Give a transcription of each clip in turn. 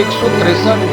163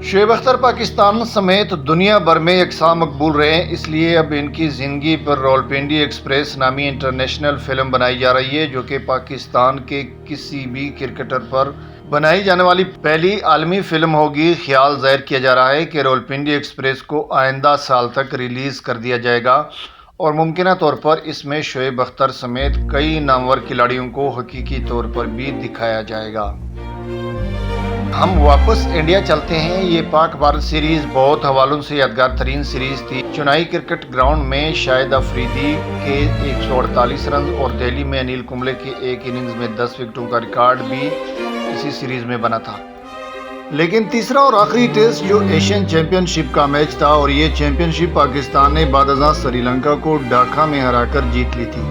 شعیب اختر پاکستان سمیت دنیا بھر میں یکساں مقبول رہے ہیں، اس لیے اب ان کی زندگی پر راولپنڈی ایکسپریس نامی انٹرنیشنل فلم بنائی جا رہی ہے، جو کہ پاکستان کے کسی بھی کرکٹر پر بنائی جانے والی پہلی عالمی فلم ہوگی۔ خیال ظاہر کیا جا رہا ہے کہ راولپنڈی ایکسپریس کو آئندہ سال تک ریلیز کر دیا جائے گا اور ممکنہ طور پر اس میں شعیب اختر سمیت کئی نامور کھلاڑیوں کو حقیقی طور پر بھی دکھایا جائے گا۔ ہم واپس انڈیا چلتے ہیں۔ یہ پاک بھارت سیریز بہت حوالوں سے یادگار ترین سیریز تھی۔ چنائی کرکٹ گراؤنڈ میں شاہد افریدی کے 148 رنز اور دہلی میں انیل کمبلے کے ایک اننگز میں 10 وکٹوں کا ریکارڈ بھی اسی سیریز میں بنا تھا۔ لیکن تیسرا اور آخری ٹیسٹ جو ایشین چیمپئن شپ کا میچ تھا، اور یہ چیمپئن شپ پاکستان نے بعد ازاں سری لنکا کو ڈھاکہ میں ہرا کر جیت لی تھی۔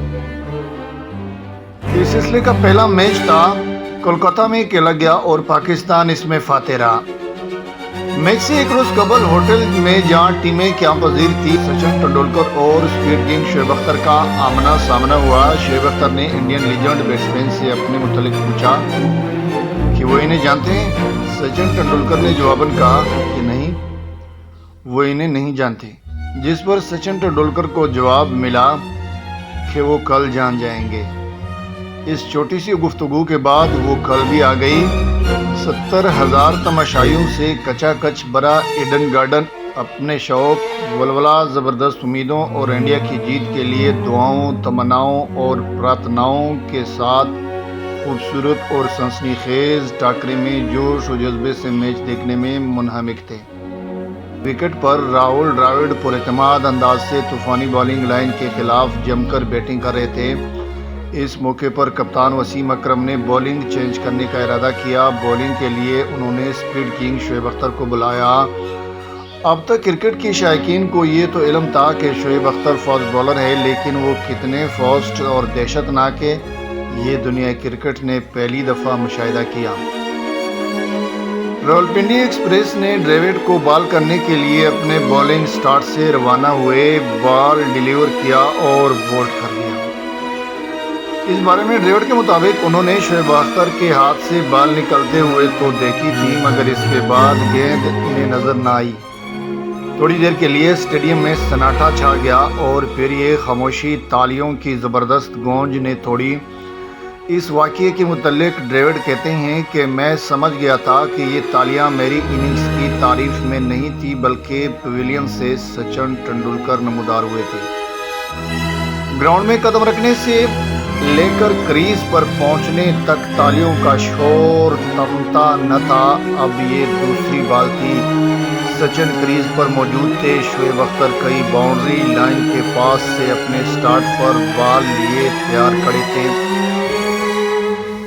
اس سلسلے کا پہلا میچ تھا، کولکاتہ میں کھیلا گیا اور پاکستان اس میں فاتح رہا۔ میچ سے ایک روز قبل ہوٹل میں جہاں ٹیمیں قیام پذیر تھی، سچن ٹنڈولکر اور اسپیڈ کنگ شعیب اختر کا آمنا سامنا ہوا۔ شعیب اختر نے انڈین لیجنڈ بیٹسمین سے اپنے متعلق پوچھا کہ وہ انہیں جانتے ہیں۔ سچن ٹنڈولکر نے جواباً کہا کہ نہیں، وہ انہیں نہیں جانتے، جس پر سچن ٹنڈولکر کو جواب ملا کہ وہ کل جان جائیں گے۔ اس چھوٹی سی گفتگو کے بعد وہ کل بھی آ گئی۔ 70,000 تماشائیوں سے کچا کچ بھرا ایڈن گارڈن اپنے شوق، ولولہ، زبردست امیدوں اور انڈیا کی جیت کے لیے دعاؤں، تمناؤں اور پرارتھناؤں کے ساتھ خوبصورت اور سنسنی خیز ٹاکرے میں جوش و جذبے سے میچ دیکھنے میں منہمک تھے۔ وکٹ پر راہل ڈراوڈ پراعتماد انداز سے طوفانی بالنگ لائن کے خلاف جم کر بیٹنگ کر رہے تھے۔ اس موقع پر کپتان وسیم اکرم نے بولنگ چینج کرنے کا ارادہ کیا۔ بولنگ کے لیے انہوں نے اسپیڈ کنگ شعیب اختر کو بلایا۔ اب تک کرکٹ کے شائقین کو یہ تو علم تھا کہ شعیب اختر فاسٹ بالر ہے، لیکن وہ کتنے فاسٹ اور دہشت ناک ہے، یہ دنیا کرکٹ نے پہلی دفعہ مشاہدہ کیا۔ راولپنڈی ایکسپریس نے ڈراوڈ کو بال کرنے کے لیے اپنے بالنگ سٹارٹ سے روانہ ہوئے، بال ڈیلیور کیا اور بولڈ کر دیا۔ اس بارے میں ڈراوڈ کے مطابق انہوں نے شعیب اختر کے ہاتھ سے بال نکلتے ہوئے تو دیکھی تھی، مگر اس کے بعد گیند انہیں نظر نہ آئی۔ تھوڑی دیر کے لیے اسٹیڈیم میں سناٹا چھا گیا اور پھر یہ خاموشی تالیوں کی زبردست گونج نے توڑی۔ اس واقعے کے متعلق ڈراوڈ کہتے ہیں کہ میں سمجھ گیا تھا کہ یہ تالیاں میری اننگز کی تعریف میں نہیں تھی، بلکہ پویلین سے سچن ٹنڈولکر نمودار ہوئے تھے۔ گراؤنڈ میں قدم رکھنے سے لے کر کریز پر پہنچنے تک تالیوں کا شور تھمتا نہ تھا۔ اب یہ دوسری بال تھی، سچن کریز پر موجود تھے، شعیب اختر کئی باؤنڈری لائن کے پاس سے اپنے سٹارٹ پر بال لیے تیار کھڑے تھے۔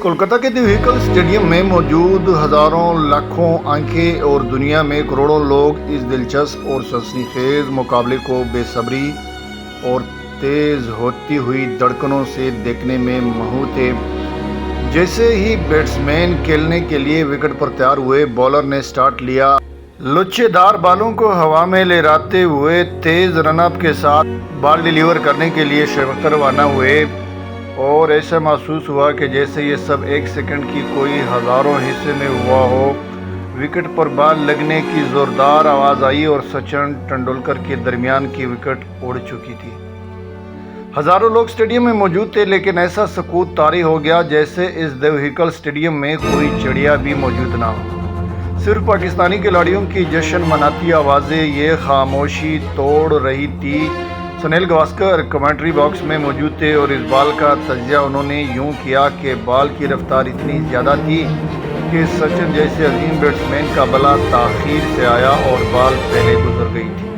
کولکاتہ کے دی وہیکل اسٹیڈیم میں موجود ہزاروں لاکھوں آنکھیں اور دنیا میں کروڑوں لوگ اس دلچسپ اور سنسنی خیز مقابلے کو بے صبری اور تیز ہوتی ہوئی دھڑکنوں سے دیکھنے میں مہو تھے۔ جیسے ہی بیٹسمین کھیلنے کے لیے وکٹ پر تیار ہوئے، بالر نے سٹارٹ لیا۔ لچے دار بالوں کو ہوا میں لہراتے ہوئے تیز رن اپ کے ساتھ بال ڈیلیور کرنے کے لیے شعیب اختر روانہ ہوئے، اور ایسا محسوس ہوا کہ جیسے یہ سب ایک سیکنڈ کی کوئی ہزاروں حصے میں ہوا ہو۔ وکٹ پر بال لگنے کی زوردار آواز آئی اور سچن ٹنڈولکر کے درمیان کی وکٹ اڑ چکی تھی۔ ہزاروں لوگ اسٹیڈیم میں موجود تھے، لیکن ایسا سکوت طاری ہو گیا جیسے اس دی وہیکل اسٹیڈیم میں کوئی چڑیا بھی موجود نہ ہو۔ صرف پاکستانی کھلاڑیوں کی جشن مناتی آوازیں یہ خاموشی توڑ رہی تھی۔ سنیل گواسکر کمنٹری باکس میں موجود تھے اور اس بال کا تجزیہ انہوں نے یوں کیا کہ بال کی رفتار اتنی زیادہ تھی کہ سچن جیسے عظیم بیٹسمین کا بلا تاخیر سے آیا اور بال پہلے گزر گئی تھی۔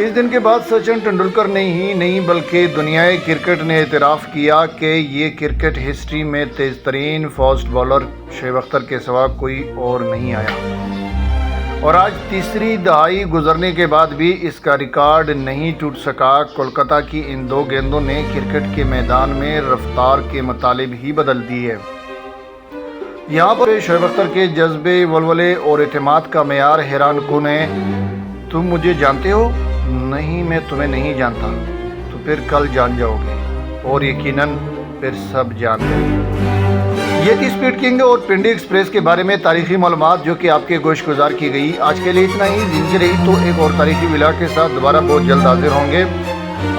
اس دن کے بعد سچن ٹنڈولکر نے ہی نہیں بلکہ دنیائے کرکٹ نے اعتراف کیا کہ یہ کرکٹ ہسٹری میں تیز ترین فاسٹ بالر شعیب اختر کے سوا کوئی اور نہیں آیا، اور آج تیسری دہائی گزرنے کے بعد بھی اس کا ریکارڈ نہیں ٹوٹ سکا۔ کولکاتہ کی ان دو گیندوں نے کرکٹ کے میدان میں رفتار کے مطالب ہی بدل دی ہے۔ یہاں پر شعیب اختر کے جذبے، ولولے اور اعتماد کا معیار حیران کن ہے۔ تم مجھے جانتے ہو؟ نہیں، میں تمہیں نہیں جانتا۔ تو پھر کل جان جاؤ گے، اور یقیناً پھر سب جان گئے۔ یہ تھی اسپیڈ کنگ اور پنڈی ایکسپریس کے بارے میں تاریخی معلومات جو کہ آپ کے گوش گزار کی گئی. آج کے لیے اتنا ہی. زندگی رہی تو ایک اور تاریخی ولاگ کے ساتھ دوبارہ بہت جلد حاضر ہوں گے.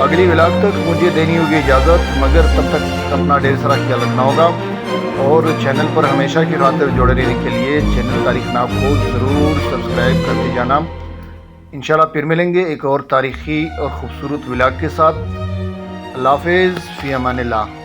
اگلی ولاگ تک مجھے دینی ہوگی اجازت، مگر تب تک اپنا ڈھیر سارا خیال رکھنا ہوگا اور چینل پر ہمیشہ کی خاطر جڑے رہنے کے لیے چینل تاریخ ناب کو ضرور سبسکرائب کرتے جانا. انشاءاللہ پھر ملیں گے ایک اور تاریخی اور خوبصورت ولاگ کے ساتھ. اللہ حافظ، فی امان اللہ.